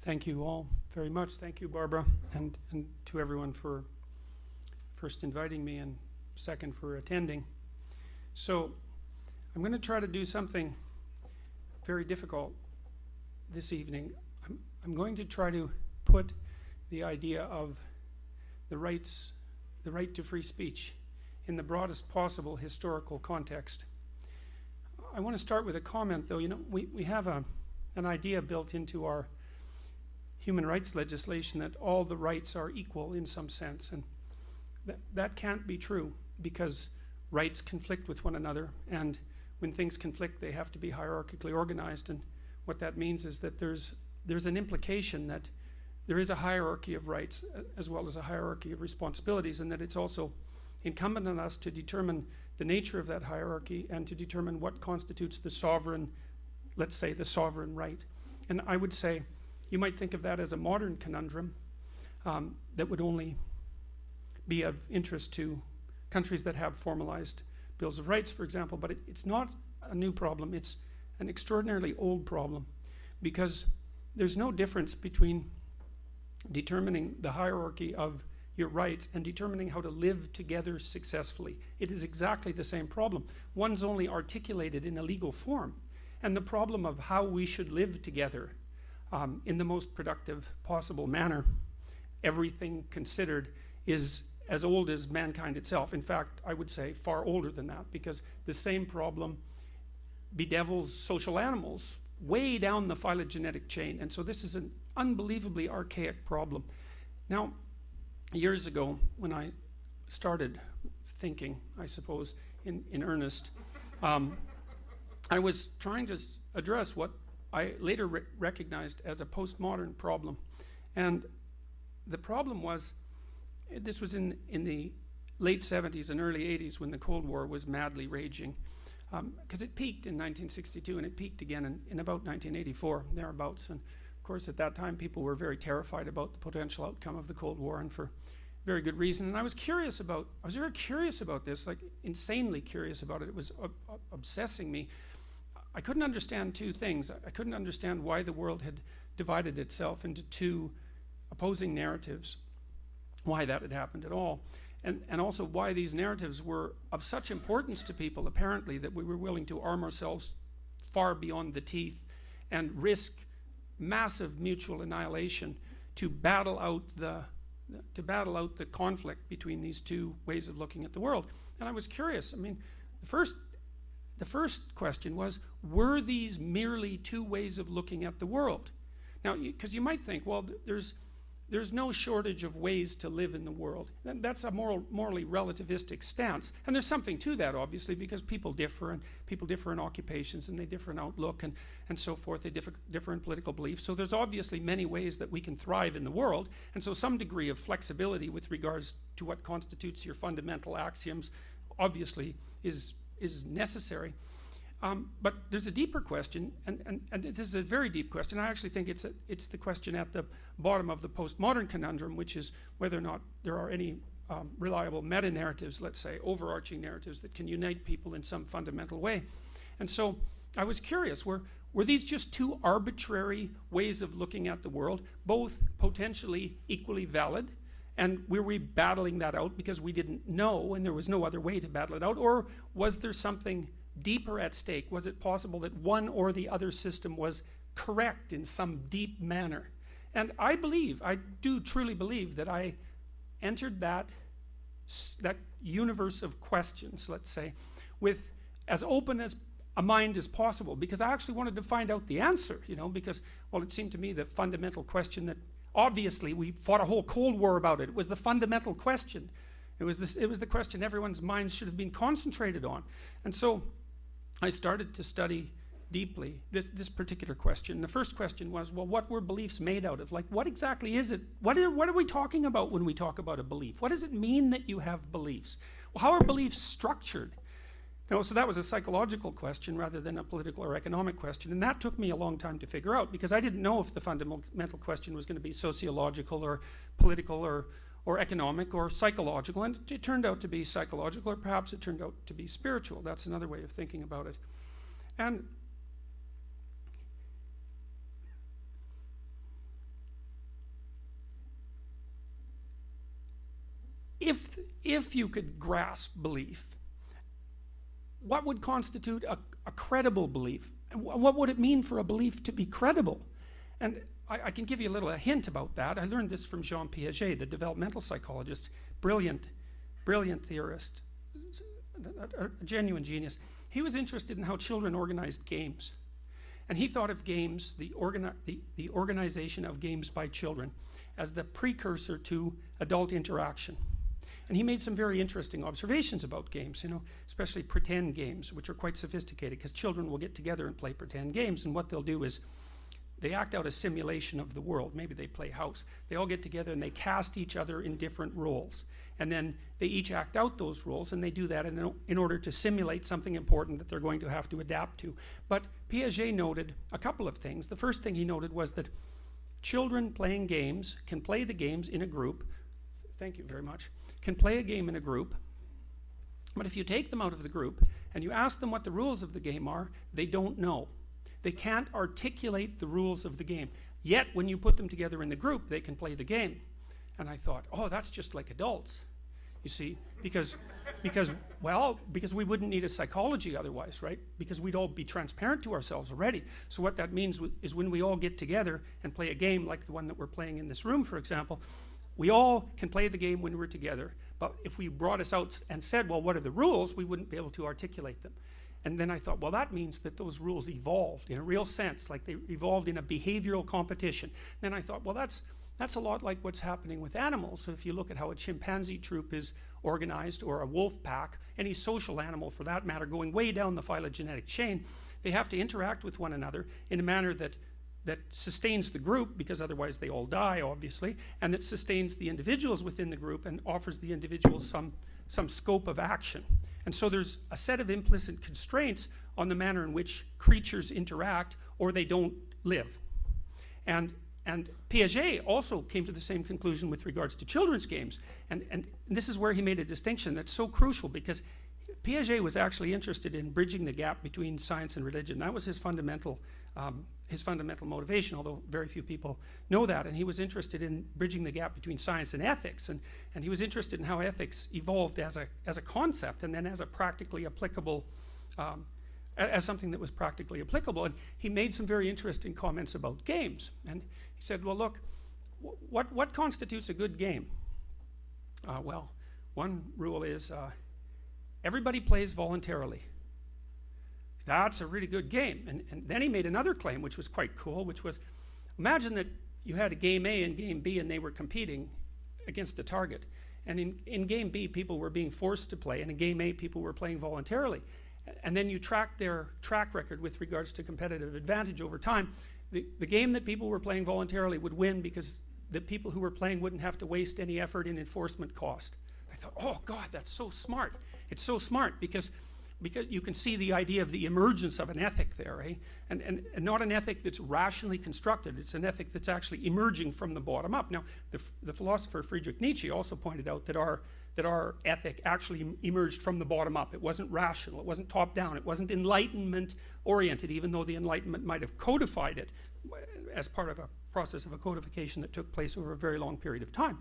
Thank you all very much. Thank you, Barbara, and to everyone for first inviting me and second for attending. So I'm going to try to do something very difficult this evening. I'm going to try to put the idea of the right to free speech in the broadest possible historical context. I want to start with a comment, though. You know, we have an idea built into our human rights legislation that all the rights are equal in some sense, and that can't be true, because rights conflict with one another, and when things conflict they have to be hierarchically organized. And what that means is that there's an implication that there is a hierarchy of rights as well as a hierarchy of responsibilities, and that it's also incumbent on us to determine the nature of that hierarchy and to determine what constitutes the sovereign, let's say, the sovereign right. And I would say you might think of that as a modern conundrum that would only be of interest to countries that have formalized bills of rights, for example. But it's not a new problem. It's an extraordinarily old problem, because there's no difference between determining the hierarchy of your rights and determining how to live together successfully. It is exactly the same problem. One's only articulated in a legal form. And the problem of how we should live together in the most productive possible manner, everything considered, is as old as mankind itself. In fact, I would say far older than that, because the same problem bedevils social animals way down the phylogenetic chain. And so this is an unbelievably archaic problem. Now, years ago, when I started thinking, I suppose, in earnest, I was trying to address what I later recognized as a postmodern problem. And the problem was, this was in the late 70s and early 80s, when the Cold War was madly raging, because it peaked in 1962 and it peaked again in about 1984, thereabouts. And of course, at that time, people were very terrified about the potential outcome of the Cold War, and for very good reason. And I was very curious about this, like insanely curious about it. It was obsessing me. I couldn't understand two things. I couldn't understand why the world had divided itself into two opposing narratives, why that had happened at all, and also why these narratives were of such importance to people, apparently, that we were willing to arm ourselves far beyond the teeth and risk massive mutual annihilation to battle out the conflict between these two ways of looking at the world. And I was curious. I mean, the first question was, were these merely two ways of looking at the world? Now, because you might think, well, there's no shortage of ways to live in the world. That's a morally relativistic stance. And there's something to that, obviously, because people differ, and people differ in occupations, and they differ in outlook, and so forth. They differ in political beliefs. So there's obviously many ways that we can thrive in the world. And so some degree of flexibility with regards to what constitutes your fundamental axioms obviously is necessary. But there's a deeper question, and this is a very deep question. I actually think it's the question at the bottom of the postmodern conundrum, which is whether or not there are any reliable meta-narratives, let's say, overarching narratives that can unite people in some fundamental way. And so I was curious, were these just two arbitrary ways of looking at the world, both potentially equally valid? And were we battling that out because we didn't know and there was no other way to battle it out? Or was there something deeper at stake? Was it possible that one or the other system was correct in some deep manner? And I do truly believe that I entered that universe of questions, let's say, with as open as a mind as possible, because I actually wanted to find out the answer, because, well, it seemed to me the fundamental question that, obviously, we fought a whole Cold War about it. It was the fundamental question. It was the question everyone's minds should have been concentrated on. And so I started to study deeply this particular question. The first question was, well, what were beliefs made out of? Like, what exactly is it? What are we talking about when we talk about a belief? What does it mean that you have beliefs? Well, how are beliefs structured? So that was a psychological question rather than a political or economic question. And that took me a long time to figure out, because I didn't know if the fundamental question was going to be sociological or political or economic or psychological. And it turned out to be psychological, or perhaps it turned out to be spiritual. That's another way of thinking about it. And if you could grasp belief, what would constitute a credible belief? And what would it mean for a belief to be credible? And I can give you a little hint about that. I learned this from Jean Piaget, the developmental psychologist, brilliant theorist, a genuine genius. He was interested in how children organized games. And he thought of games, the organization of games by children, as the precursor to adult interaction. And he made some very interesting observations about games, especially pretend games, which are quite sophisticated, because children will get together and play pretend games, and what they'll do is they act out a simulation of the world. Maybe they play house. They all get together and they cast each other in different roles. And then they each act out those roles, and they do that in order to simulate something important that they're going to have to adapt to. But Piaget noted a couple of things. The first thing he noted was that children playing games can play the games in a group. Thank you very much. Can play a game in a group. But if you take them out of the group and you ask them what the rules of the game are, they don't know. They can't articulate the rules of the game. Yet, when you put them together in the group, they can play the game. And I thought, oh, that's just like adults, you see, because we wouldn't need a psychology otherwise, right? Because we'd all be transparent to ourselves already. So what that means is when we all get together and play a game like the one that we're playing in this room, for example, we all can play the game when we're together. But if we brought us out and said, well, what are the rules, we wouldn't be able to articulate them. And then I thought, well, that means that those rules evolved in a real sense, like they evolved in a behavioral competition. Then I thought, well, that's a lot like what's happening with animals. So if you look at how a chimpanzee troop is organized, or a wolf pack, any social animal for that matter, going way down the phylogenetic chain, they have to interact with one another in a manner that sustains the group, because otherwise they all die, obviously, and that sustains the individuals within the group and offers the individuals some scope of action. And so there's a set of implicit constraints on the manner in which creatures interact, or they don't live. And Piaget also came to the same conclusion with regards to children's games. And this is where he made a distinction that's so crucial, because Piaget was actually interested in bridging the gap between science and religion. That was his fundamental motivation, although very few people know that. And he was interested in bridging the gap between science and ethics, and he was interested in how ethics evolved as a concept, and then as a practically applicable, as something that was practically applicable. And he made some very interesting comments about games. And he said, well, look, what constitutes a good game? Well, one rule is everybody plays voluntarily. That's a really good game. And then he made another claim, which was quite cool, which was, imagine that you had a game A and game B, and they were competing against a target. And in game B, people were being forced to play, and in game A, people were playing voluntarily. And then you track their track record with regards to competitive advantage over time. The game that people were playing voluntarily would win, because the people who were playing wouldn't have to waste any effort in enforcement cost. I thought, oh God, that's so smart. It's so smart, because you can see the idea of the emergence of an ethic there, eh? And not an ethic that's rationally constructed. It's an ethic that's actually emerging from the bottom up. Now, the philosopher Friedrich Nietzsche also pointed out that our ethic actually emerged from the bottom up. It wasn't rational, it wasn't top down, it wasn't enlightenment oriented, even though the Enlightenment might have codified it as part of a process of a codification that took place over a very long period of time.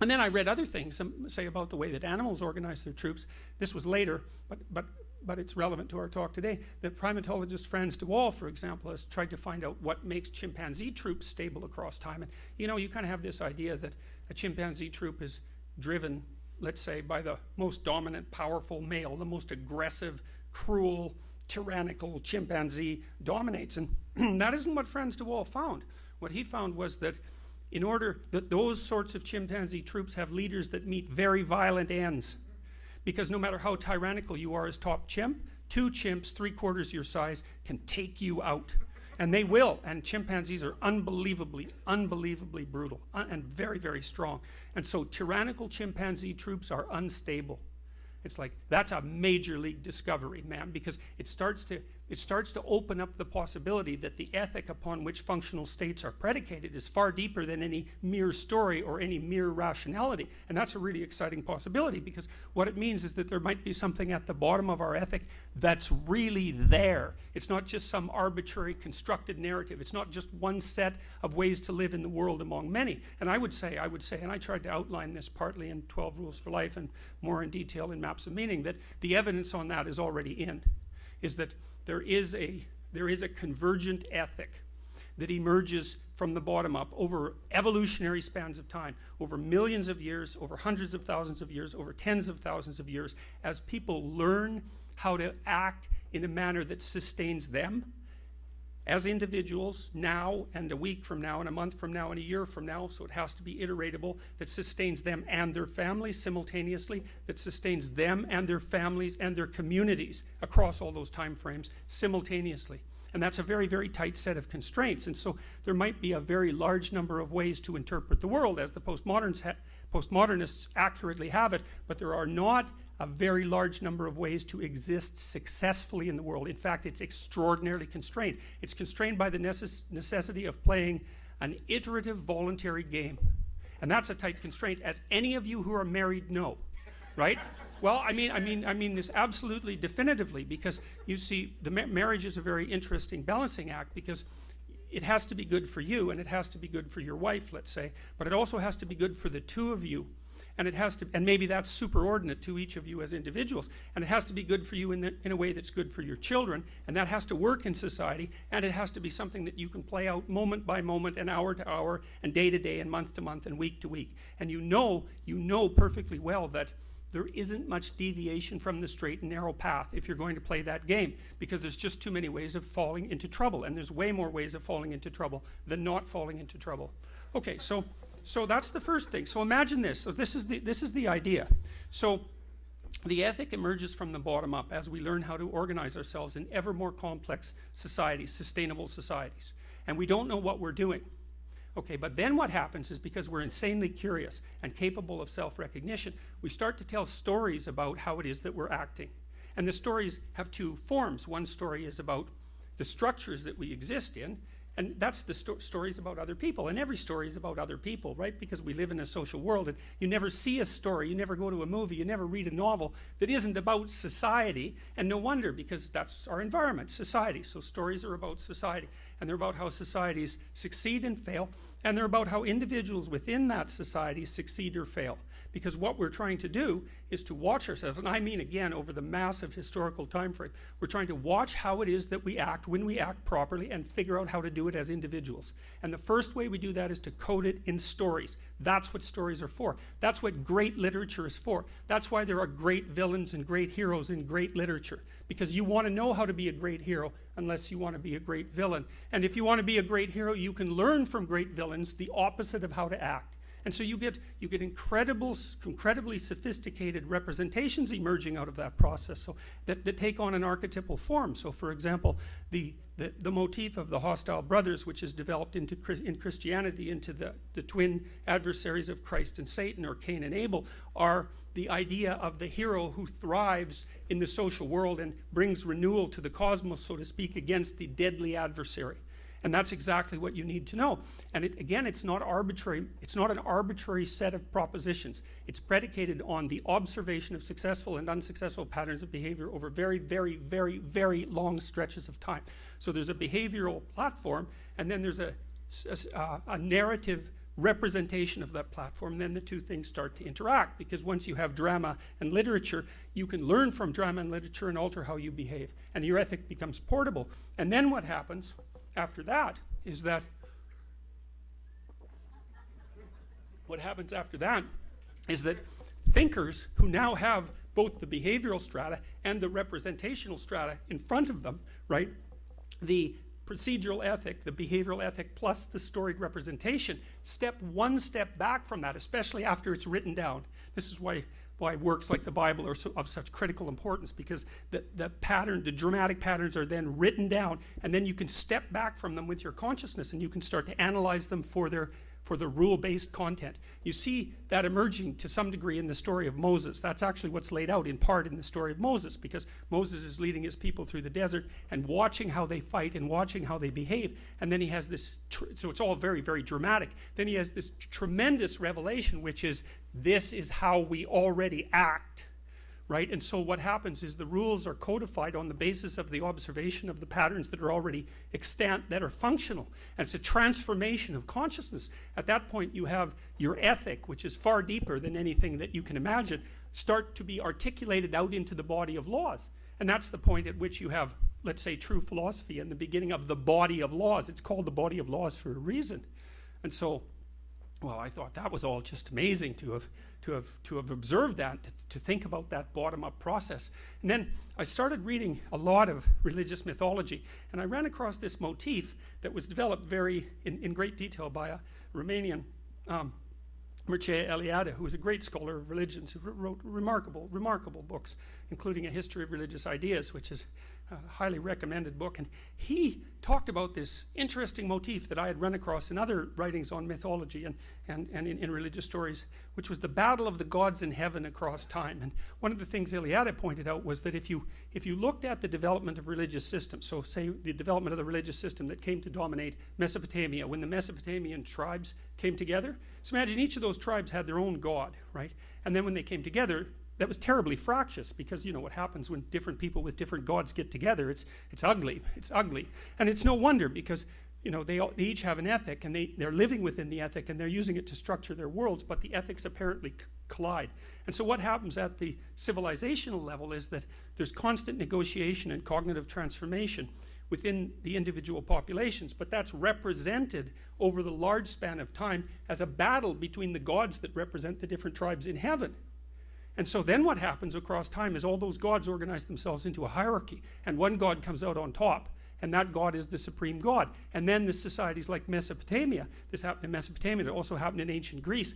And then I read other things, say about the way that animals organize their troops. This was later, but it's relevant to our talk today. The primatologist Frans de Waal, for example, has tried to find out what makes chimpanzee troops stable across time. And you kind of have this idea that a chimpanzee troop is driven, let's say, by the most dominant, powerful male. The most aggressive, cruel, tyrannical chimpanzee dominates. And that isn't what Frans de Waal found. What he found was that in order that those sorts of chimpanzee troops have leaders that meet very violent ends. Because no matter how tyrannical you are as top chimp, two chimps 3/4 your size can take you out. And they will. And chimpanzees are unbelievably brutal and very, very strong. And so tyrannical chimpanzee troops are unstable. It's like, that's a major league discovery, man, because it starts to it starts to open up the possibility that the ethic upon which functional states are predicated is far deeper than any mere story or any mere rationality. And that's a really exciting possibility, because what it means is that there might be something at the bottom of our ethic that's really there. It's not just some arbitrary constructed narrative. It's not just one set of ways to live in the world among many. And I would say, and I tried to outline this partly in 12 Rules for Life and more in detail in Maps of Meaning, that the evidence on that is already in, is that there is a convergent ethic that emerges from the bottom up over evolutionary spans of time, over millions of years, over hundreds of thousands of years, over tens of thousands of years, as people learn how to act in a manner that sustains them as individuals now and a week from now and a month from now and a year from now. So it has to be iteratable, that sustains them and their families simultaneously, that sustains them and their families and their communities across all those time frames simultaneously. And that's a very, very tight set of constraints. And so there might be a very large number of ways to interpret the world, as the postmodernists accurately have it, but there are not a very large number of ways to exist successfully in the world. In fact, it's extraordinarily constrained. It's constrained by the necessity of playing an iterative voluntary game. And that's a tight constraint, as any of you who are married know, right? Well, I mean this absolutely definitively, because you see, the marriage is a very interesting balancing act, because it has to be good for you, and it has to be good for your wife, let's say, but it also has to be good for the two of you. And it has to, and maybe that's superordinate to each of you as individuals, and it has to be good for you in a way that's good for your children, and that has to work in society, and it has to be something that you can play out moment by moment and hour to hour and day to day and month to month and week to week. And you know perfectly well that there isn't much deviation from the straight and narrow path if you're going to play that game, because there's just too many ways of falling into trouble, and there's way more ways of falling into trouble than not falling into trouble. Okay, so that's the first thing. So imagine this. So this is the idea. So the ethic emerges from the bottom up as we learn how to organize ourselves in ever more complex societies, sustainable societies. And we don't know what we're doing. Okay, but then what happens is, because we're insanely curious and capable of self-recognition, we start to tell stories about how it is that we're acting. And the stories have two forms. One story is about the structures that we exist in, and that's the stories about other people. And every story is about other people, right? Because we live in a social world, and you never see a story, you never go to a movie, you never read a novel that isn't about society. And no wonder, because that's our environment, society. So stories are about society, and they're about how societies succeed and fail, and they're about how individuals within that society succeed or fail. Because what we're trying to do is to watch ourselves, and I mean, again, over the massive historical time frame, we're trying to watch how it is that we act when we act properly, and figure out how to do it as individuals. And the first way we do that is to code it in stories. That's what stories are for. That's what great literature is for. That's why there are great villains and great heroes in great literature. Because you want to know how to be a great hero, unless you want to be a great villain. And if you want to be a great hero, you can learn from great villains the opposite of how to act. And so you get incredibly sophisticated representations emerging out of that process, so that take on an archetypal form. So, for example, the motif of the hostile brothers, which is developed in Christianity into the twin adversaries of Christ and Satan, or Cain and Abel, are the idea of the hero who thrives in the social world and brings renewal to the cosmos, so to speak, against the deadly adversary. And that's exactly what you need to know. And again, it's not arbitrary. It's not an arbitrary set of propositions. It's predicated on the observation of successful and unsuccessful patterns of behavior over very, very, very, very long stretches of time. So there's a behavioral platform, and then there's a narrative representation of that platform. And then the two things start to interact, because once you have drama and literature, you can learn from drama and literature and alter how you behave. And your ethic becomes portable. And then what happens after that is that thinkers who now have both the behavioral strata and the representational strata in front of them, right? The procedural ethic, the behavioral ethic, plus the storied representation, one step back from that, especially after it's written down. This is why works like the Bible are of such critical importance, because the dramatic patterns are then written down, and then you can step back from them with your consciousness, and you can start to analyze them for their for the rule-based content. You see that emerging to some degree in the story of Moses. That's actually what's laid out in part in the story of Moses, because Moses is leading his people through the desert and watching how they fight and watching how they behave. And then he has this, so it's all very, very dramatic. Then he has this tremendous revelation, which is, this is how we already act. Right? And so what happens is the rules are codified on the basis of the observation of the patterns that are already extant, that are functional. And it's a transformation of consciousness. At that point, you have your ethic, which is far deeper than anything that you can imagine, start to be articulated out into the body of laws. And that's the point at which you have, let's say, true philosophy and the beginning of the body of laws. It's called the body of laws for a reason. And so, well, I thought that was all just amazing to have observed that, to think about that bottom-up process. And then I started reading a lot of religious mythology, and I ran across this motif that was developed in great detail by a Romanian, Mircea Eliade, who was a great scholar of religions, who wrote remarkable books, including A History of Religious Ideas, which is a highly recommended book. And he talked about this interesting motif that I had run across in other writings on mythology and in religious stories, which was the battle of the gods in heaven across time. And one of the things Eliade pointed out was that if you looked at the development of religious systems, so say the development of the religious system that came to dominate Mesopotamia, when the Mesopotamian tribes came together, so imagine each of those tribes had their own god, right? And then when they came together, that was terribly fractious, because you know what happens when different people with different gods get together. It's ugly. It's ugly. And it's no wonder, because you know they each have an ethic, and they're living within the ethic, and they're using it to structure their worlds, but the ethics apparently collide. And so what happens at the civilizational level is that there's constant negotiation and cognitive transformation within the individual populations, but that's represented over the large span of time as a battle between the gods that represent the different tribes in heaven. And so then what happens across time is all those gods organize themselves into a hierarchy, and one god comes out on top, and that god is the supreme god. And then the societies like Mesopotamia, this happened in Mesopotamia, it also happened in ancient Greece,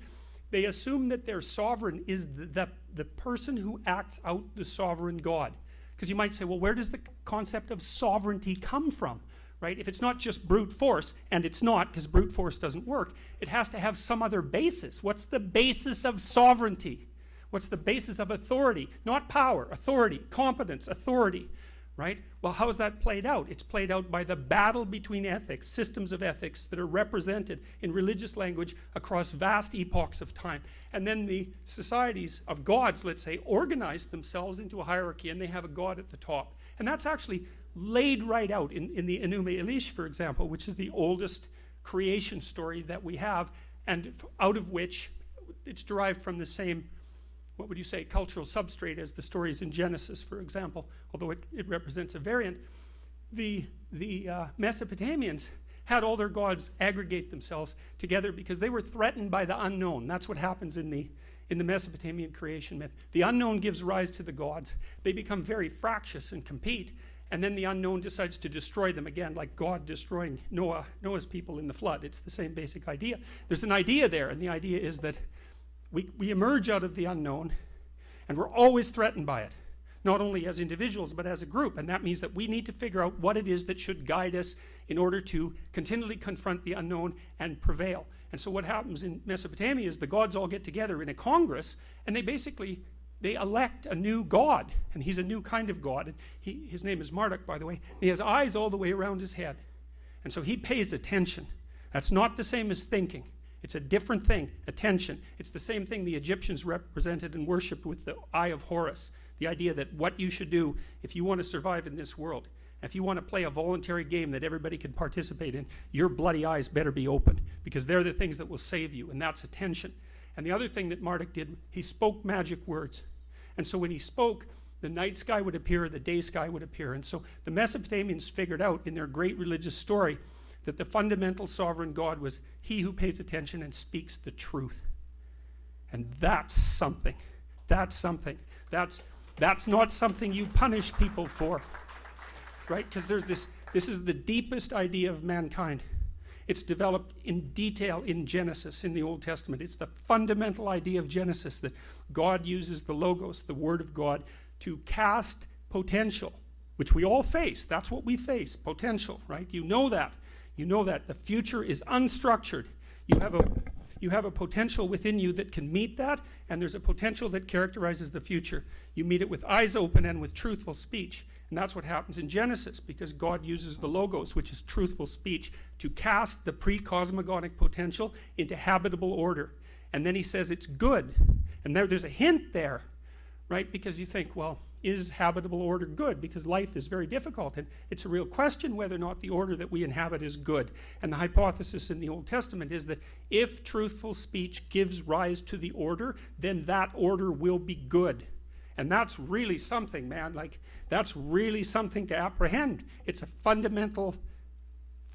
they assume that their sovereign is the person who acts out the sovereign god. Because you might say, well, where does the concept of sovereignty come from? Right? If it's not just brute force, and it's not, because brute force doesn't work, it has to have some other basis. What's the basis of sovereignty? What's the basis of authority? Not power, authority, competence, authority, right? Well, how is that played out? It's played out by the battle between ethics, systems of ethics that are represented in religious language across vast epochs of time. And then the societies of gods, let's say, organize themselves into a hierarchy, and they have a god at the top. And that's actually laid right out in the Enuma Elish, for example, which is the oldest creation story that we have, and out of which it's derived from the same, what would you say, cultural substrate as the stories in Genesis, for example, although it represents a variant. The Mesopotamians had all their gods aggregate themselves together because they were threatened by the unknown. That's what happens in the Mesopotamian creation myth. The unknown gives rise to the gods. They become very fractious and compete, and then the unknown decides to destroy them again, like God destroying Noah's people in the flood. It's the same basic idea. There's an idea there, and the idea is that we emerge out of the unknown, and we're always threatened by it, not only as individuals, but as a group. And that means that we need to figure out what it is that should guide us in order to continually confront the unknown and prevail. And so what happens in Mesopotamia is the gods all get together in a congress, and they elect a new god, and he's a new kind of god. And his name is Marduk, by the way. He has eyes all the way around his head. And so he pays attention. That's not the same as thinking. It's a different thing, attention. It's the same thing the Egyptians represented and worshipped with the Eye of Horus, the idea that what you should do if you want to survive in this world, if you want to play a voluntary game that everybody can participate in, your bloody eyes better be open, because they're the things that will save you, and that's attention. And the other thing that Marduk did, he spoke magic words. And so when he spoke, the night sky would appear, the day sky would appear. And so the Mesopotamians figured out in their great religious story that the fundamental sovereign God was he who pays attention and speaks the truth. And that's something. That's something. That's not something you punish people for, right? Because this is the deepest idea of mankind. It's developed in detail in Genesis, in the Old Testament. It's the fundamental idea of Genesis, that God uses the Logos, the Word of God, to cast potential, which we all face. That's what we face, potential, right? You know that. You know that. The future is unstructured. you have a potential within you that can meet that, and there's a potential that characterizes the future. You meet it with eyes open and with truthful speech. And that's what happens in Genesis, because God uses the logos, which is truthful speech, to cast the pre-cosmogonic potential into habitable order. And then he says it's good. And there's a hint there, right? Because you think, well, is habitable order good? Because life is very difficult, and it's a real question whether or not the order that we inhabit is good. And the hypothesis in the Old Testament is that if truthful speech gives rise to the order, then that order will be good. And that's really something, man. Like, that's really something to apprehend. It's a fundamental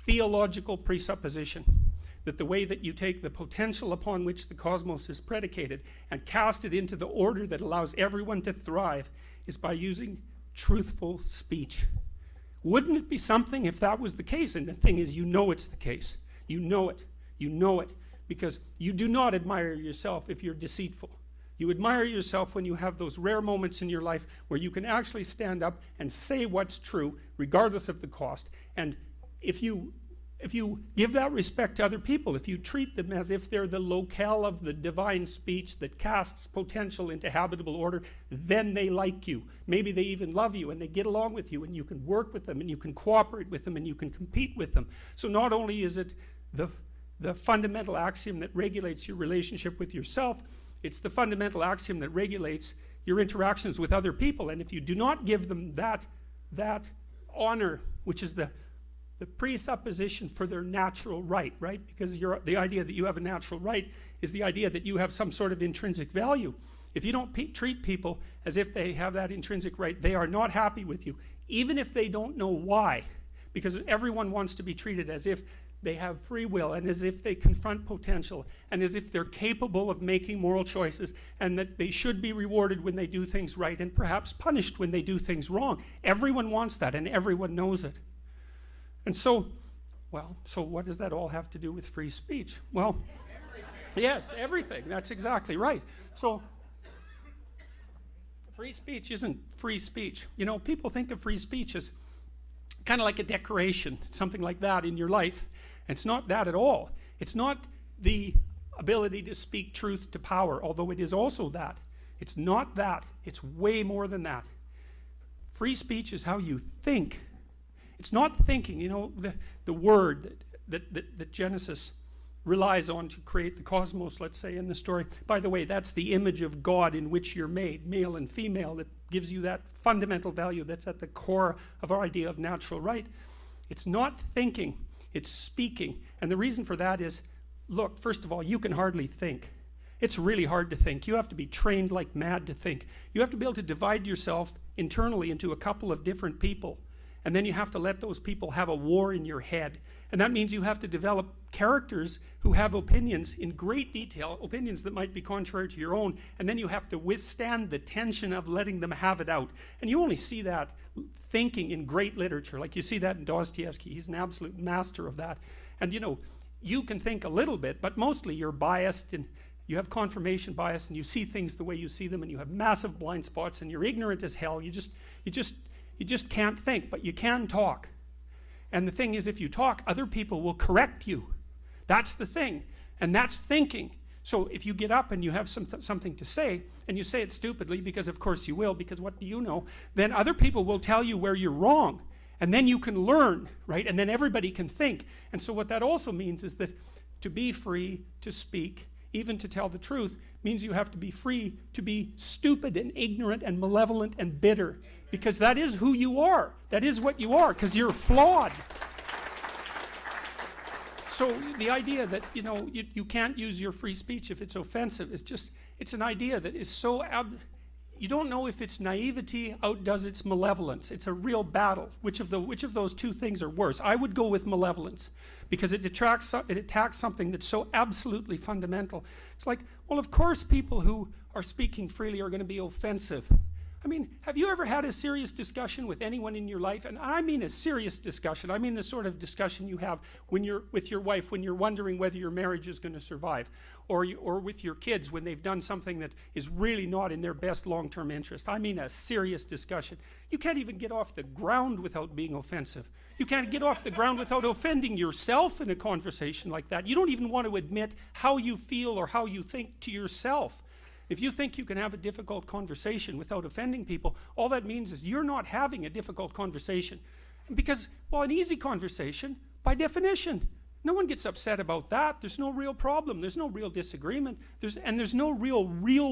theological presupposition that the way that you take the potential upon which the cosmos is predicated and cast it into the order that allows everyone to thrive is by using truthful speech. Wouldn't it be something if that was the case? And the thing is, you know it's the case. You know it. You know it. Because you do not admire yourself if you're deceitful. You admire yourself when you have those rare moments in your life where you can actually stand up and say what's true, regardless of the cost. And if you give that respect to other people, if you treat them as if they're the locale of the divine speech that casts potential into habitable order, then they like you. Maybe they even love you, and they get along with you, and you can work with them, and you can cooperate with them, and you can compete with them. So not only is it the fundamental axiom that regulates your relationship with yourself, it's the fundamental axiom that regulates your interactions with other people. And if you do not give them that honor, which is the presupposition for their natural right, because the idea that you have a natural right is the idea that you have some sort of intrinsic value. If you don't treat people as if they have that intrinsic right, they are not happy with you, even if they don't know why, because everyone wants to be treated as if they have free will, and as if they confront potential, and as if they're capable of making moral choices, and that they should be rewarded when they do things right, and perhaps punished when they do things wrong. Everyone wants that, and everyone knows it. And so, well, so what does that all have to do with free speech? Well, yes, everything. That's exactly right. So, free speech isn't free speech. You know, people think of free speech as kind of like a decoration, something like that in your life. It's not that at all. It's not the ability to speak truth to power, although it is also that. It's not that. It's way more than that. Free speech is how you think. It's not thinking. You know, the word that Genesis relies on to create the cosmos, let's say, in the story. By the way, that's the image of God in which you're made, male and female, that gives you that fundamental value that's at the core of our idea of natural right. It's not thinking, it's speaking. And the reason for that is, look, first of all, you can hardly think. It's really hard to think. You have to be trained like mad to think. You have to be able to divide yourself internally into a couple of different people. And then you have to let those people have a war in your head. And that means you have to develop characters who have opinions in great detail, opinions that might be contrary to your own, and then you have to withstand the tension of letting them have it out. And you only see that thinking in great literature. Like you see that in Dostoevsky. He's an absolute master of that. And you know, you can think a little bit, but mostly you're biased, and you have confirmation bias, and you see things the way you see them, and you have massive blind spots, and you're ignorant as hell. You just can't think, but you can talk. And the thing is, if you talk, other people will correct you. That's the thing. And that's thinking. So if you get up and you have something to say, and you say it stupidly, because of course you will, because what do you know, then other people will tell you where you're wrong. And then you can learn, right? And then everybody can think. And so what that also means is that to be free to speak, even to tell the truth, means you have to be free to be stupid and ignorant and malevolent and bitter. Because that is who you are. That is what you are, because you're flawed. So the idea that, you know, you can't use your free speech if it's offensive is just, it's an idea that is so, you don't know if its naivety outdoes its malevolence. It's a real battle. Which of those two things are worse? I would go with malevolence, because it attacks something that's so absolutely fundamental. It's like, well, of course people who are speaking freely are going to be offensive. I mean, have you ever had a serious discussion with anyone in your life? And I mean a serious discussion. I mean the sort of discussion you have when you're with your wife, when you're wondering whether your marriage is going to survive, or with your kids when they've done something that is really not in their best long-term interest. I mean a serious discussion. You can't even get off the ground without being offensive. You can't get off the ground without offending yourself in a conversation like that. You don't even want to admit how you feel or how you think to yourself. If you think you can have a difficult conversation without offending people, all that means is you're not having a difficult conversation. Because, well, an easy conversation, by definition, no one gets upset about that. There's no real problem. There's no real disagreement. There's no real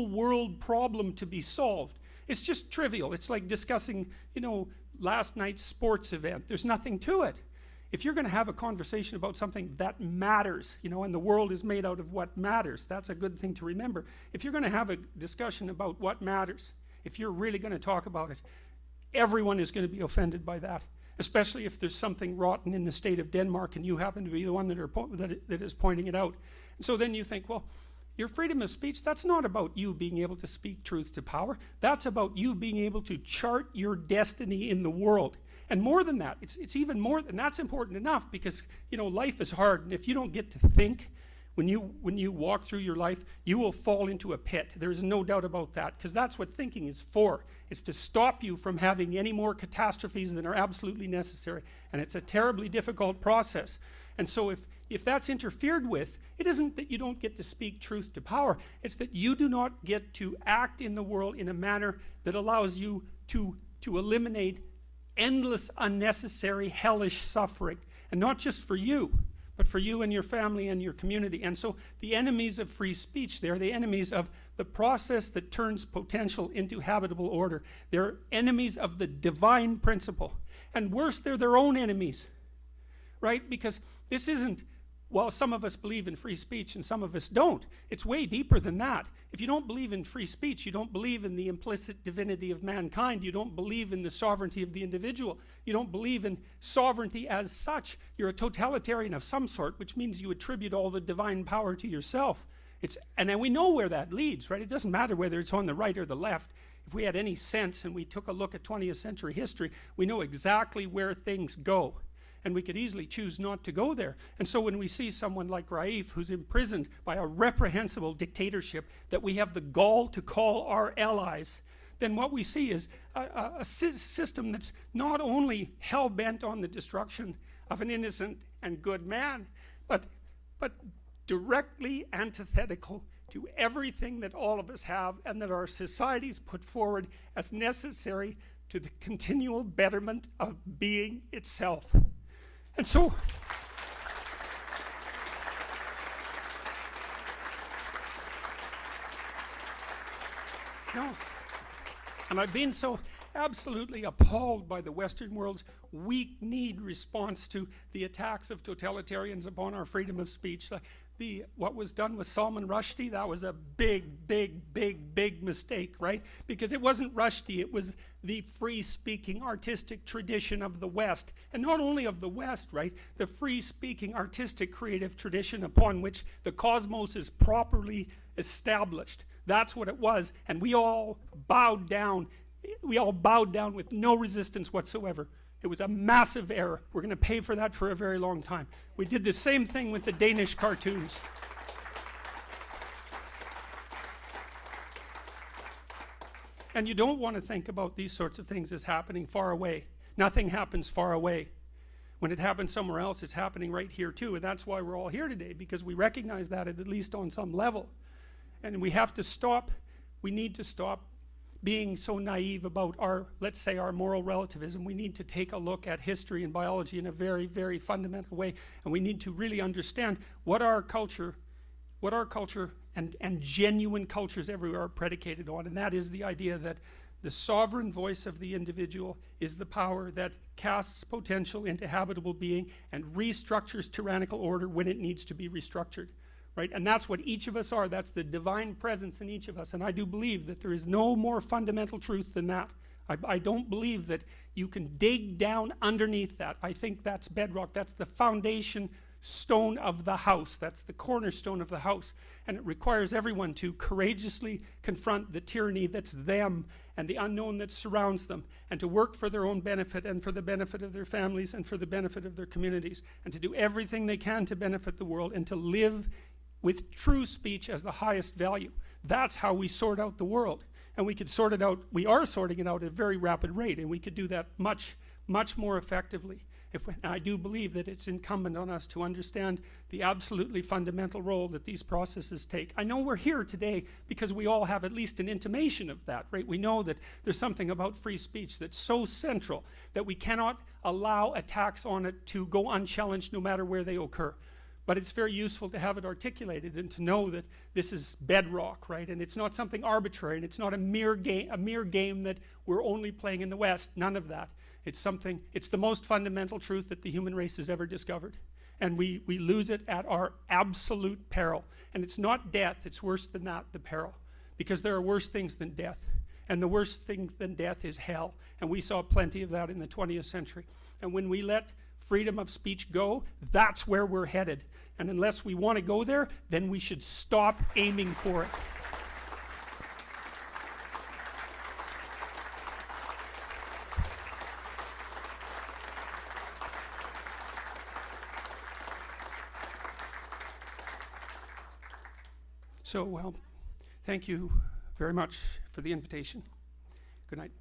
world problem to be solved. It's just trivial. It's like discussing, you know, last night's sports event. There's nothing to it. If you're going to have a conversation about something that matters, you know, and the world is made out of what matters, that's a good thing to remember. If you're going to have a discussion about what matters, if you're really going to talk about it, everyone is going to be offended by that, especially if there's something rotten in the state of Denmark and you happen to be the one that is pointing it out. And so then you think, well, your freedom of speech, that's not about you being able to speak truth to power. That's about you being able to chart your destiny in the world. And more than that, it's even more, and that's important enough because, you know, life is hard, and if you don't get to think when you walk through your life, you will fall into a pit. There's no doubt about that, because that's what thinking is for. It's to stop you from having any more catastrophes than are absolutely necessary, and it's a terribly difficult process. And so if that's interfered with, it isn't that you don't get to speak truth to power, it's that you do not get to act in the world in a manner that allows you to eliminate endless, unnecessary, hellish suffering. And not just for you, but for you and your family and your community. And so the enemies of free speech, they're the enemies of the process that turns potential into habitable order. They're enemies of the divine principle. And worse, they're their own enemies. Right? Because this isn't, well, some of us believe in free speech and some of us don't. It's way deeper than that. If you don't believe in free speech, you don't believe in the implicit divinity of mankind, you don't believe in the sovereignty of the individual, you don't believe in sovereignty as such, you're a totalitarian of some sort, which means you attribute all the divine power to yourself. And then we know where that leads, right? It doesn't matter whether it's on the right or the left. If we had any sense and we took a look at 20th century history, we know exactly where things go. And we could easily choose not to go there. And so when we see someone like Raif, who's imprisoned by a reprehensible dictatorship that we have the gall to call our allies, then what we see is a system that's not only hell-bent on the destruction of an innocent and good man, but directly antithetical to everything that all of us have and that our societies put forward as necessary to the continual betterment of being itself. And so, no, and I've been so absolutely appalled by the Western world's weak-kneed response to the attacks of totalitarians upon our freedom of speech. What was done with Salman Rushdie, that was a big mistake, right? Because it wasn't Rushdie, it was the free-speaking artistic tradition of the West. And not only of the West, right? The free-speaking artistic creative tradition upon which the cosmos is properly established. That's what it was. And we all bowed down. We all bowed down with no resistance whatsoever. It was a massive error. We're going to pay for that for a very long time. We did the same thing with the Danish cartoons. And you don't want to think about these sorts of things as happening far away. Nothing happens far away. When it happens somewhere else, it's happening right here too. And that's why we're all here today, because we recognize that at least on some level. And we have to stop, we need to stop being so naive about our, let's say, our moral relativism. We need to take a look at history and biology in a very fundamental way, and we need to really understand what our culture and genuine cultures everywhere are predicated on, and that is the idea that the sovereign voice of the individual is the power that casts potential into habitable being and restructures tyrannical order when it needs to be restructured. Right? And that's what each of us are. That's the divine presence in each of us. And I do believe that there is no more fundamental truth than that. I don't believe that you can dig down underneath that. I think that's bedrock. That's the foundation stone of the house. That's the cornerstone of the house. And it requires everyone to courageously confront the tyranny that's them and the unknown that surrounds them, and to work for their own benefit and for the benefit of their families and for the benefit of their communities, and to do everything they can to benefit the world, and to live with true speech as the highest value. That's how we sort out the world. And we could sort it out, we are sorting it out at a very rapid rate, and we could do that much more effectively. I do believe that it's incumbent on us to understand the absolutely fundamental role that these processes take. I know we're here today because we all have at least an intimation of that, right? We know that there's something about free speech that's so central that we cannot allow attacks on it to go unchallenged no matter where they occur. But it's very useful to have it articulated and to know that this is bedrock, right? And it's not something arbitrary, and it's not a mere game that we're only playing in the West. None of that. It's the most fundamental truth that the human race has ever discovered. And we lose it at our absolute peril. And it's not death, it's worse than that, the peril. Because there are worse things than death. And the worst thing than death is hell. And we saw plenty of that in the 20th century. And when we let freedom of speech go, that's where we're headed. And unless we want to go there, then we should stop aiming for it. So, well, thank you very much for the invitation. Good night.